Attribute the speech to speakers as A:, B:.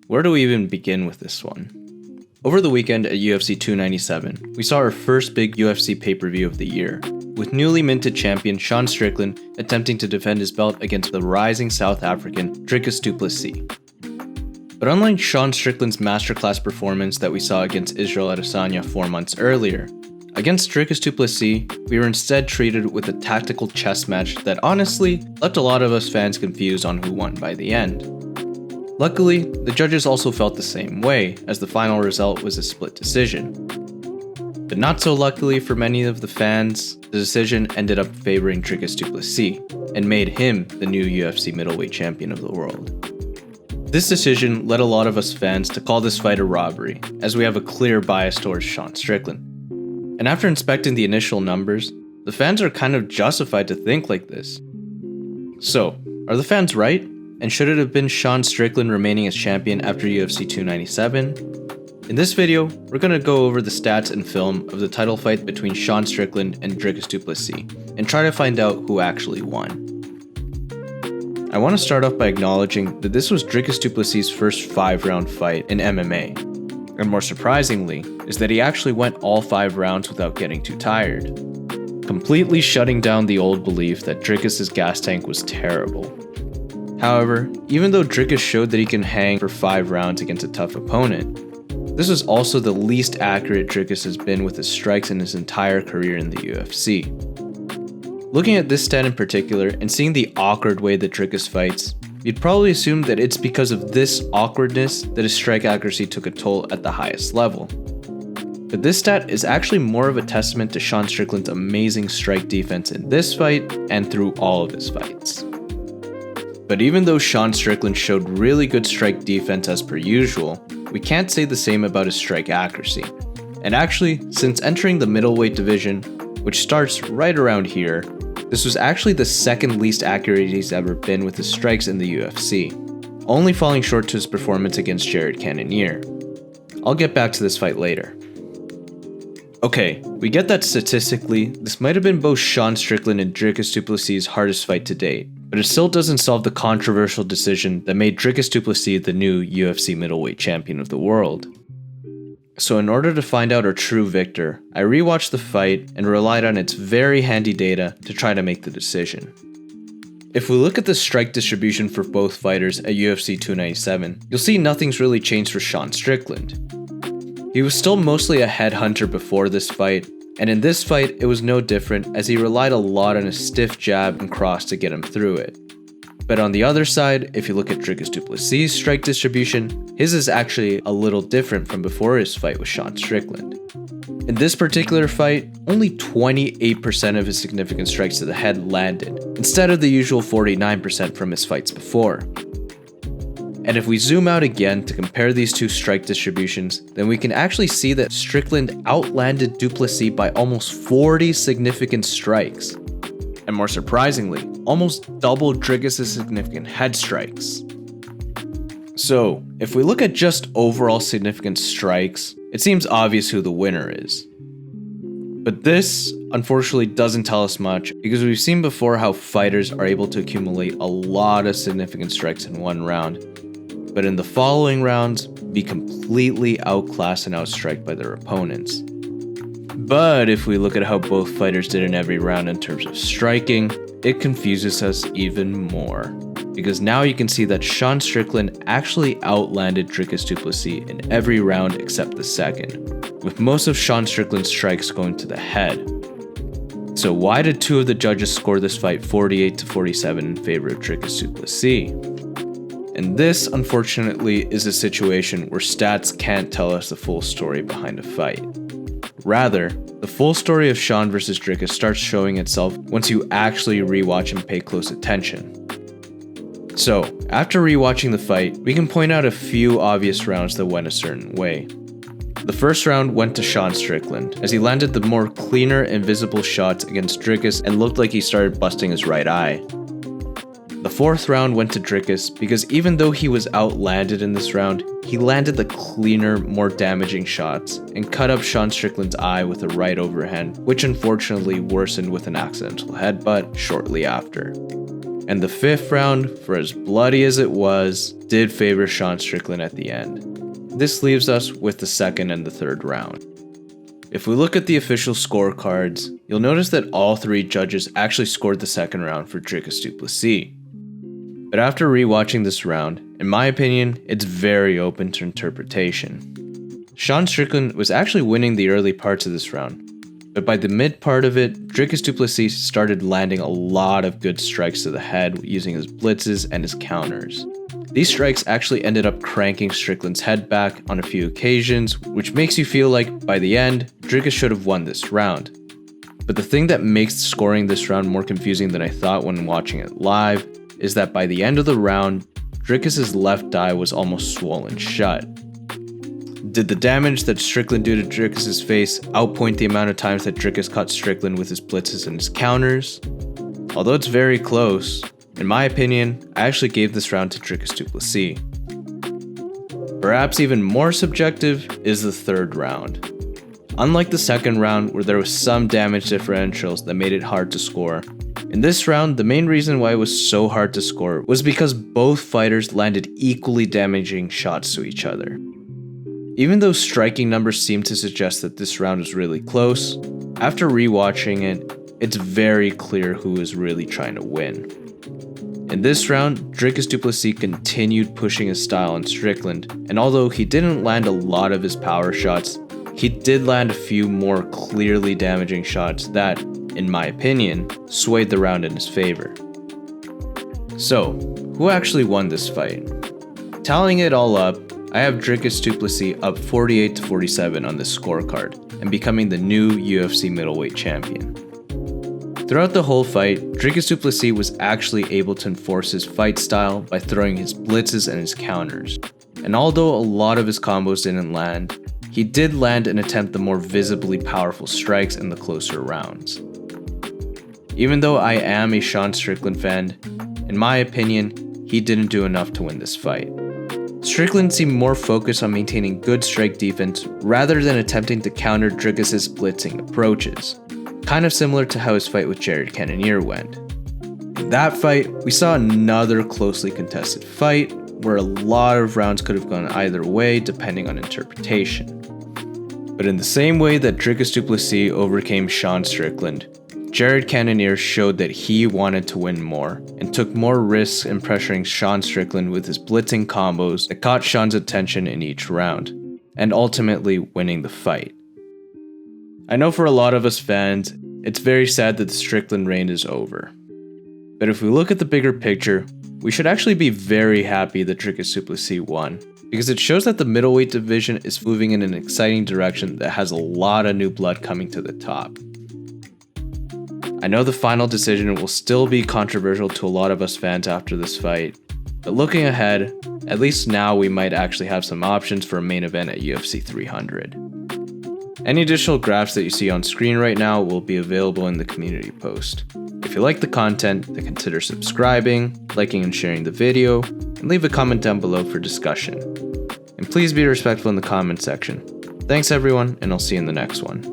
A: Where do we even begin with this one? Over the weekend at UFC 297, we saw our first big UFC pay-per-view of the year, with newly minted champion Sean Strickland attempting to defend his belt against the rising South African Dricus du Plessis. But unlike Sean Strickland's masterclass performance that we saw against Israel Adesanya 4 months earlier, against Dricus du Plessis, we were instead treated with a tactical chess match that honestly left a lot of us fans confused on who won by the end. Luckily, the judges also felt the same way, as the final result was a split decision. But not so luckily for many of the fans, the decision ended up favoring Dricus du Plessis, and made him the new UFC middleweight champion of the world. This decision led a lot of us fans to call this fight a robbery, as we have a clear bias towards Sean Strickland. And after inspecting the initial numbers, the fans are kind of justified to think like this. So, are the fans right? And should it have been Sean Strickland remaining as champion after UFC 297? In this video, we're going to go over the stats and film of the title fight between Sean Strickland and Dricus du Plessis, and try to find out who actually won. I want to start off by acknowledging that this was Dricus du Plessis' first 5-round fight in MMA. And more surprisingly, is that he actually went all 5 rounds without getting too tired, completely shutting down the old belief that Dricus' gas tank was terrible. However, even though Dricus showed that he can hang for 5 rounds against a tough opponent, this was also the least accurate Dricus has been with his strikes in his entire career in the UFC. Looking at this stat in particular, and seeing the awkward way that Dricus fights, you'd probably assume that it's because of this awkwardness that his strike accuracy took a toll at the highest level. But this stat is actually more of a testament to Sean Strickland's amazing strike defense in this fight and through all of his fights. But even though Sean Strickland showed really good strike defense as per usual, we can't say the same about his strike accuracy. And actually, since entering the middleweight division, which starts right around here, this was actually the second least accurate he's ever been with his strikes in the UFC, only falling short to his performance against Jared Cannonier. I'll get back to this fight later. Okay, we get that statistically, this might have been both Sean Strickland and Dricus du Plessis' hardest fight to date, but it still doesn't solve the controversial decision that made Dricus du Plessis the new UFC middleweight champion of the world. So in order to find out our true victor, I rewatched the fight and relied on its very handy data to try to make the decision. If we look at the strike distribution for both fighters at UFC 297, you'll see nothing's really changed for Sean Strickland. He was still mostly a headhunter before this fight, and in this fight it was no different as he relied a lot on a stiff jab and cross to get him through it. But on the other side, if you look at Dricus du Plessis' strike distribution, his is actually a little different from before his fight with Sean Strickland. In this particular fight, only 28% of his significant strikes to the head landed, instead of the usual 49% from his fights before. And if we zoom out again to compare these two strike distributions, then we can actually see that Strickland outlanded du Plessis by almost 40 significant strikes. And more surprisingly, almost double Dricus' significant head strikes. So, if we look at just overall significant strikes, it seems obvious who the winner is. But this, unfortunately, doesn't tell us much, because we've seen before how fighters are able to accumulate a lot of significant strikes in one round, but in the following rounds, be completely outclassed and outstriked by their opponents. But if we look at how both fighters did in every round in terms of striking, it confuses us even more. Because now you can see that Sean Strickland actually outlanded Dricus du Plessis in every round except the second, with most of Sean Strickland's strikes going to the head. So why did two of the judges score this fight 48-47 in favor of Dricus du Plessis? And this, unfortunately, is a situation where stats can't tell us the full story behind a fight. Rather, the full story of Sean versus Dricus starts showing itself once you actually rewatch and pay close attention. So, after rewatching the fight, we can point out a few obvious rounds that went a certain way. The first round went to Sean Strickland, as he landed the more cleaner and visible shots against Dricus and looked like he started busting his right eye. The fourth round went to Dricus because even though he was outlanded in this round, he landed the cleaner, more damaging shots and cut up Sean Strickland's eye with a right overhand, which unfortunately worsened with an accidental headbutt shortly after. And the 5th round, for as bloody as it was, did favor Sean Strickland at the end. This leaves us with the 2nd and the 3rd round. If we look at the official scorecards, you'll notice that all 3 judges actually scored the 2nd round for Dricus du Plessis. But after rewatching this round, in my opinion, it's very open to interpretation. Sean Strickland was actually winning the early parts of this round, but by the mid part of it, Dricus du Plessis started landing a lot of good strikes to the head using his blitzes and his counters. These strikes actually ended up cranking Strickland's head back on a few occasions, which makes you feel like, by the end, Dricus should have won this round. But the thing that makes scoring this round more confusing than I thought when watching it live is that by the end of the round, Dricus' left eye was almost swollen shut. Did the damage that Strickland did to Dricus' face outpoint the amount of times that Dricus caught Strickland with his blitzes and his counters? Although it's very close, in my opinion, I actually gave this round to Dricus du Plessis. Perhaps even more subjective is the 3rd round. Unlike the 2nd round where there was some damage differentials that made it hard to score, in this round the main reason why it was so hard to score was because both fighters landed equally damaging shots to each other. Even though striking numbers seem to suggest that this round was really close, after rewatching it, it's very clear who is really trying to win. In this round, Dricus du Plessis continued pushing his style on Strickland, and although he didn't land a lot of his power shots, he did land a few more clearly damaging shots that, in my opinion, swayed the round in his favor. So, who actually won this fight? Tallying it all up, I have Dricus du Plessis up 48-47 on this scorecard, and becoming the new UFC middleweight champion. Throughout the whole fight, Dricus du Plessis was actually able to enforce his fight style by throwing his blitzes and his counters. And although a lot of his combos didn't land, he did land and attempt the more visibly powerful strikes in the closer rounds. Even though I am a Sean Strickland fan, in my opinion, he didn't do enough to win this fight. Strickland seemed more focused on maintaining good strike defense rather than attempting to counter Dricus' blitzing approaches, kind of similar to how his fight with Jared Cannonier went. In that fight, we saw another closely contested fight where a lot of rounds could have gone either way depending on interpretation. But in the same way that Dricus du Plessis overcame Sean Strickland, Jared Cannonier showed that he wanted to win more and took more risks in pressuring Sean Strickland with his blitzing combos that caught Sean's attention in each round, and ultimately winning the fight. I know for a lot of us fans, it's very sad that the Strickland reign is over. But if we look at the bigger picture, we should actually be very happy that Dricus du Plessis won, because it shows that the middleweight division is moving in an exciting direction that has a lot of new blood coming to the top. I know the final decision will still be controversial to a lot of us fans after this fight, but looking ahead, at least now we might actually have some options for a main event at UFC 300. Any additional graphs that you see on screen right now will be available in the community post. If you like the content, then consider subscribing, liking and sharing the video, and leave a comment down below for discussion. And please be respectful in the comment section. Thanks everyone, and I'll see you in the next one.